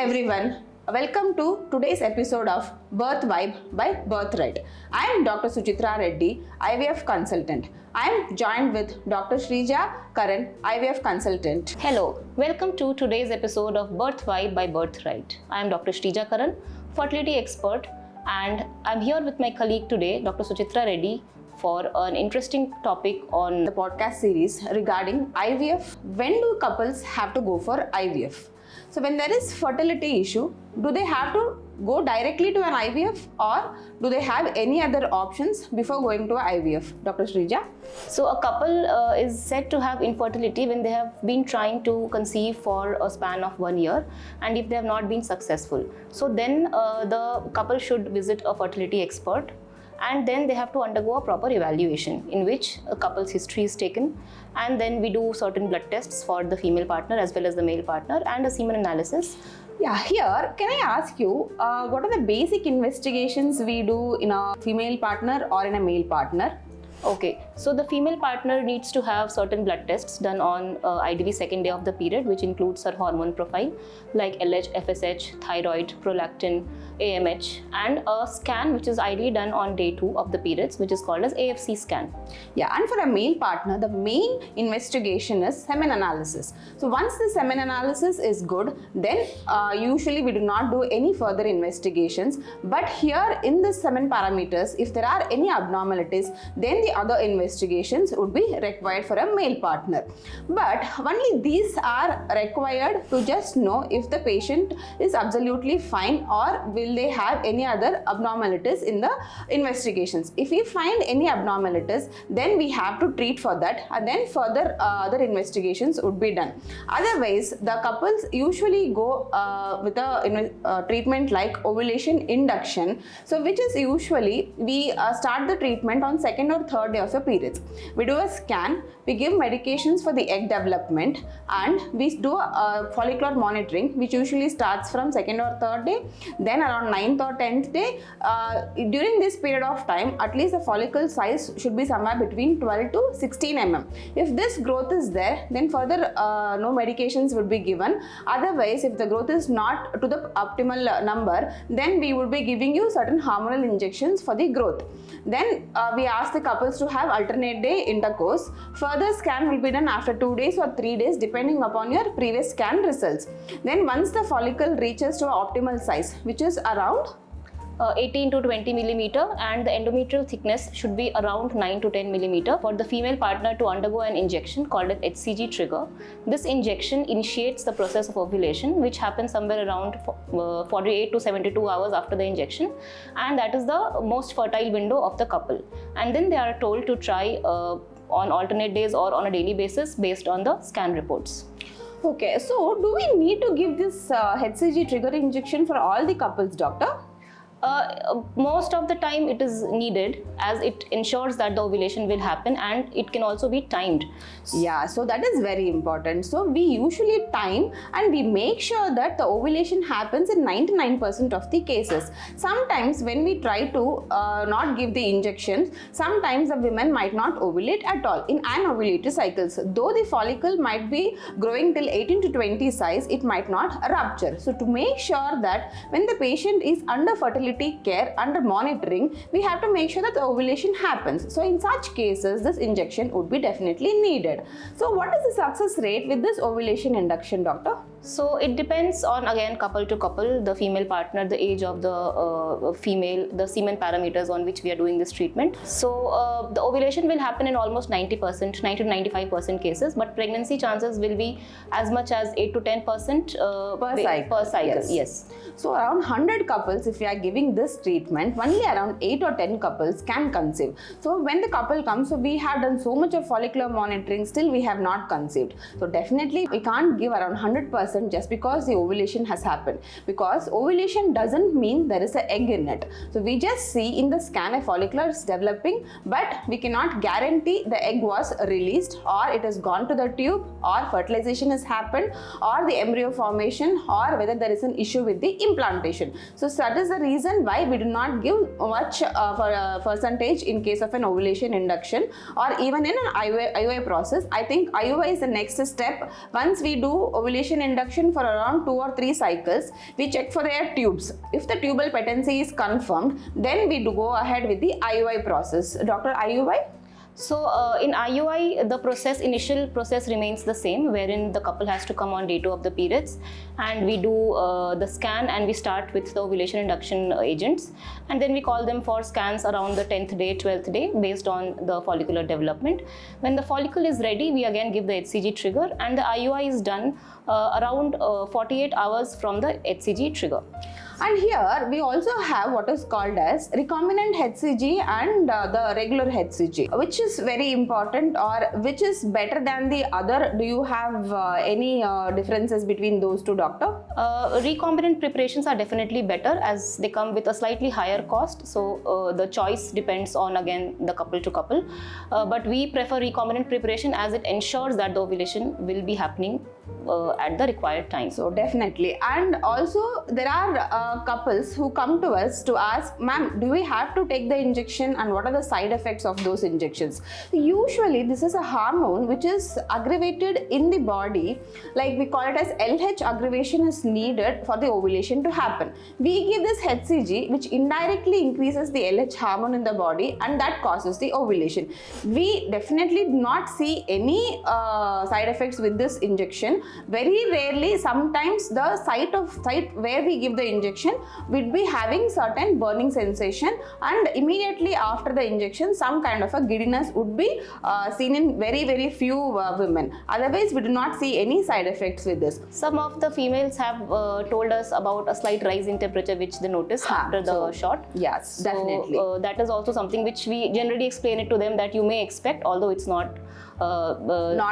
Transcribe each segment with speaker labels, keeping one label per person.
Speaker 1: everyone. Welcome to today's episode of BirthVibe by BirthRight. I am Dr. Suchithra Reddy, IVF consultant. I am joined with Dr. Shreeja Karan, IVF consultant.
Speaker 2: Hello, welcome to today's episode of BirthVibe by BirthRight. I am Dr. Shreeja Karan, fertility expert, and I'm here with my colleague today, Dr. Suchithra Reddy, for an interesting topic on
Speaker 1: The podcast series regarding IVF. When do couples have to go for IVF? So when there is fertility issue, do they have to go directly to an IVF or do they have any other options before going to IVF? Dr. Shreeja?
Speaker 2: So a couple is said to have infertility when they have been trying to conceive for a span of 1 year, and if they have not been successful. So then the couple should visit a fertility expert, and then they have to undergo a proper evaluation in which a couple's history is taken, and then we do certain blood tests for the female partner as well as the male partner and a semen analysis.
Speaker 1: Yeah, here, can I ask you, what are the basic investigations we do in a female partner or in a male partner?
Speaker 2: Okay, so the female partner needs to have certain blood tests done on ideally second day of the period, which includes her hormone profile like LH, FSH, thyroid, prolactin, AMH, and a scan which is ideally done on day 2 of the periods, which is called as AFC scan.
Speaker 1: Yeah, and for a male partner, the main investigation is semen analysis. So once the semen analysis is good, then usually we do not do any further investigations. But here in the semen parameters, if there are any abnormalities, then the other investigations would be required for a male partner. But only these are required to just know if the patient is absolutely fine or will they have any other abnormalities in the investigations. If we find any abnormalities, then we have to treat for that, and then further other investigations would be done. Otherwise, the couples usually go with a treatment like ovulation induction. So which is usually we start the treatment on second or third day of the periods. We do a scan, we give medications for the egg development, and we do a follicular monitoring, which usually starts from second or third day. Then around 9th or 10th day, during this period of time, at least the follicle size should be somewhere between 12 to 16 mm. If this growth is there, then further no medications would be given. Otherwise, if the growth is not to the optimal number, then we would be giving you certain hormonal injections for the growth. Then we ask the couples to have alternate day intercourse. Further scan will be done after 2 days or 3 days depending upon your previous scan results. Then once the follicle reaches to an optimal size, which is around
Speaker 2: 18 to 20 millimeter, and the endometrial thickness should be around 9 to 10 millimeter, for the female partner to undergo an injection called an HCG trigger. This injection initiates the process of ovulation, which happens somewhere around 48 to 72 hours after the injection, and that is the most fertile window of the couple. And then they are told to try on alternate days or on a daily basis based on the scan reports.
Speaker 1: Okay, so do we need to give this HCG trigger injection for all the couples, doctor?
Speaker 2: Most of the time it is needed, as it ensures that the ovulation will happen, and it can also be timed.
Speaker 1: Yeah, so that is very important. So we usually time and we make sure that the ovulation happens in 99% of the cases. Sometimes when we try to not give the injections, sometimes the women might not ovulate at all in anovulatory cycles. Though the follicle might be growing till 18 to 20 size, it might not rupture. So to make sure that when the patient is under fertility care, under monitoring, we have to make sure that the ovulation happens. So in such cases, this injection would be definitely needed. So what is the success rate with this ovulation induction, doctor?
Speaker 2: So it depends on, again, couple to couple, the female partner, the age of the female, the semen parameters on which we are doing this treatment. So the ovulation will happen in almost 90%, 90 to 95% cases, but pregnancy chances will be as much as 8 to 10% per cycle. Yes.
Speaker 1: So around 100 couples, if we are giving this treatment, only around 8 or 10 couples can conceive. So when the couple comes, so we have done so much of follicular monitoring, still we have not conceived. So definitely we can't give around 100% just because the ovulation has happened, because ovulation doesn't mean there is an egg in it. So we just see in the scan a follicular is developing, but we cannot guarantee the egg was released or it has gone to the tube or fertilization has happened or the embryo formation or whether there is an issue with the implantation. So that is the reason reason why we do not give much percentage in case of an ovulation induction or even in an IUI process. I think IUI is the next step. Once we do ovulation induction for around 2 or 3 cycles, we check for their tubes. If the tubal patency is confirmed, then we do go ahead with the IUI process. Dr. IUI?
Speaker 2: So in IUI, the initial process remains the same, wherein the couple has to come on day 2 of the periods, and we do the scan, and we start with the ovulation induction agents, and then we call them for scans around the 10th day, 12th day, based on the follicular development. When the follicle is ready, we again give the HCG trigger, and the IUI is done around 48 hours from the HCG trigger.
Speaker 1: And here we also have what is called as recombinant HCG and the regular HCG. Which is very important, or which is better than the other? Do you have any differences between those two, doctor?
Speaker 2: Recombinant preparations are definitely better as they come with a slightly higher cost. So the choice depends on, again, the couple to couple. But we prefer recombinant preparation as it ensures that the ovulation will be happening at the required time.
Speaker 1: So definitely. And also there are couples who come to us to ask, ma'am, do we have to take the injection and what are the side effects of those injections? Usually this is a hormone which is aggravated in the body, like we call it as LH aggravation is needed for the ovulation to happen. We give this HCG which indirectly increases the LH hormone in the body, and that causes the ovulation. We definitely do not see any side effects with this injection. Very rarely, sometimes the site where we give the injection will be having certain burning sensation, and immediately after the injection some kind of a giddiness would be seen in very few women. Otherwise we do not see any side effects with this.
Speaker 2: Some of the females have told us about a slight rise in temperature which they notice after the shot.
Speaker 1: Yes, definitely.
Speaker 2: That is also something which we generally explain it to them that you may expect, although it's not in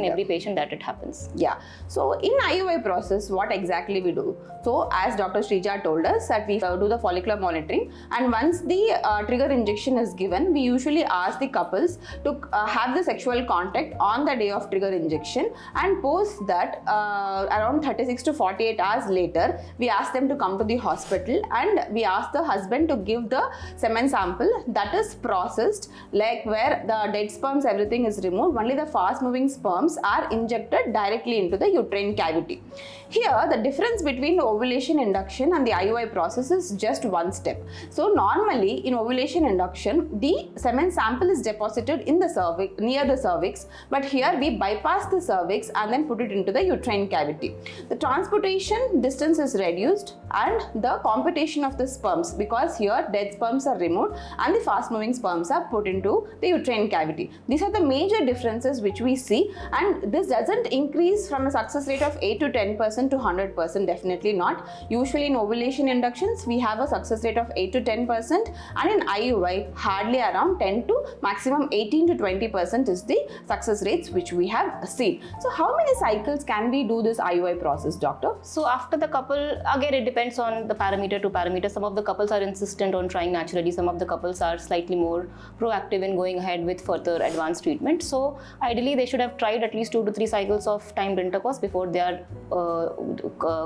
Speaker 2: every patient that it happens.
Speaker 1: Yeah. So in IUI process, what exactly we do? So as Dr. Shreeja told us that we do the follicular monitoring, and once the trigger injection is given, we usually ask the couples to have the sexual contact on the day of trigger injection, and post that around 36 to 48 hours later, we ask them to come to the hospital, and we ask the husband to give the semen sample that is processed, like where the dead sperms, everything is removed. Only the fast moving sperms are injected directly into the uterine cavity. Here the difference between the ovulation induction and the IUI process is just one step. So normally in ovulation induction, the semen sample is deposited in the cervix, near the cervix, but here we bypass the cervix and then put it into the uterine cavity. The transportation distance is reduced and the computation of the sperms, because here dead sperms are removed and the fast moving sperms are put into the uterine cavity. These are the major differences which we see, and this doesn't increase from a success rate of 8 to 10% to 100%, definitely not. Usually in ovulation inductions we have a success rate of 8 to 10%, and in IUI hardly around 10 to maximum 18 to 20% is the success rates which we have seen. So how many cycles can we do this IUI process, doctor?
Speaker 2: So after the couple, again it depends on the parameter to parameter. Some of the couples are insistent on trying naturally, some of the couples are slightly more proactive in going ahead with further advanced treatment. So ideally they should have tried at least 2 to 3 cycles of timed intercourse before they are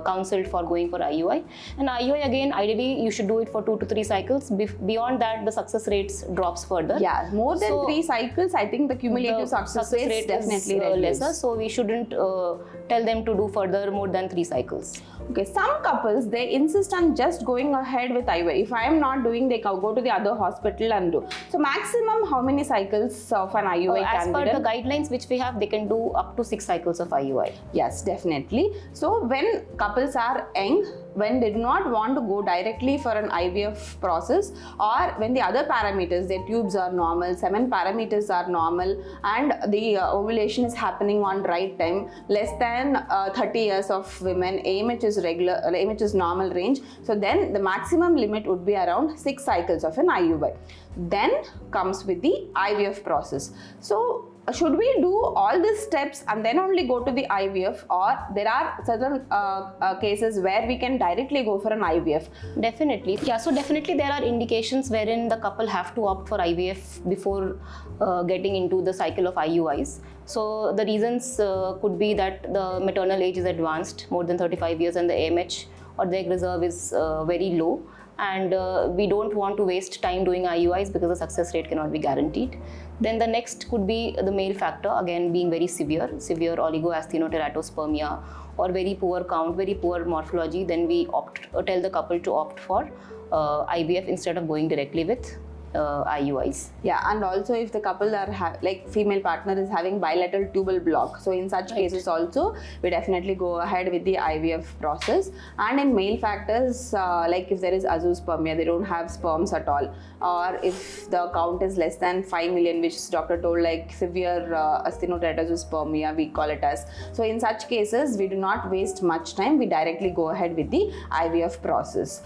Speaker 2: counseled for going for IUI. And IUI, again, ideally you should do it for 2 to 3 cycles. Beyond that the success rates drops further.
Speaker 1: Yeah, more than 3 cycles, I think the cumulative success rate definitely
Speaker 2: lesser. So we shouldn't tell them to do further more than 3 cycles.
Speaker 1: Okay, some couples, they insist on just going ahead with IUI. If I am not doing, they go to the other hospital and do. So maximum how many cycles of an IUI can be done?
Speaker 2: As per the guidelines which we have, they can do up to 6 cycles of IUI.
Speaker 1: Yes, definitely. So when couples are young, when they do not want to go directly for an IVF process, or when the other parameters, their tubes are normal, semen parameters are normal, and the ovulation is happening on right time, less than 30 years of women, AMH is regular, AMH is normal range, so then the maximum limit would be around 6 cycles of an IUI. Then comes with the IVF process. So should we do all these steps and then only go to the IVF, or there are certain cases where we can directly go for an IVF?
Speaker 2: Definitely. Yeah, so definitely there are indications wherein the couple have to opt for IVF before getting into the cycle of IUIs. So the reasons could be that the maternal age is advanced, more than 35 years, and the AMH or the egg reserve is very low. and we don't want to waste time doing IUIs because the success rate cannot be guaranteed. Then the next could be the male factor, again being very severe oligoasthenoteratospermia or very poor count, very poor morphology. Then we tell the couple to opt for IVF instead of going directly with IUIs.
Speaker 1: Yeah, and also if the couple are female partner is having bilateral tubal block, so in such cases also we definitely go ahead with the IVF process. And in male factors, like if there is azoospermia, they don't have sperms at all, or if the count is less than 5 million, which doctor told like severe asthenoteratospermia we call it as. So in such cases we do not waste much time, we directly go ahead with the IVF process.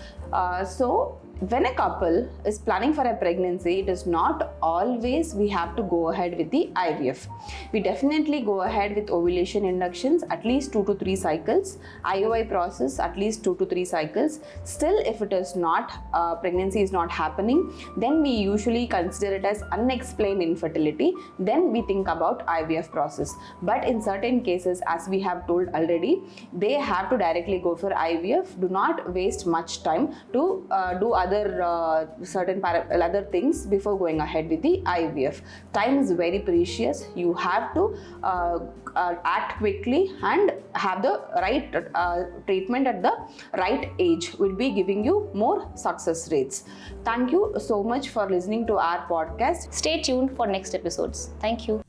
Speaker 1: So when a couple is planning for a pregnancy, it is not always we have to go ahead with the IVF. We definitely go ahead with ovulation inductions at least 2 to 3 cycles, IUI process at least 2 to 3 cycles. Still, if it is not, pregnancy is not happening, then we usually consider it as unexplained infertility. Then we think about IVF process. But in certain cases, as we have told already, they have to directly go for IVF. Do not waste much time to do other things before going ahead with the IVF. Time is very precious. You have to act quickly and have the right treatment at the right age. Will be giving you more success rates. Thank you so much for listening to our podcast.
Speaker 2: Stay tuned for next episodes. Thank you.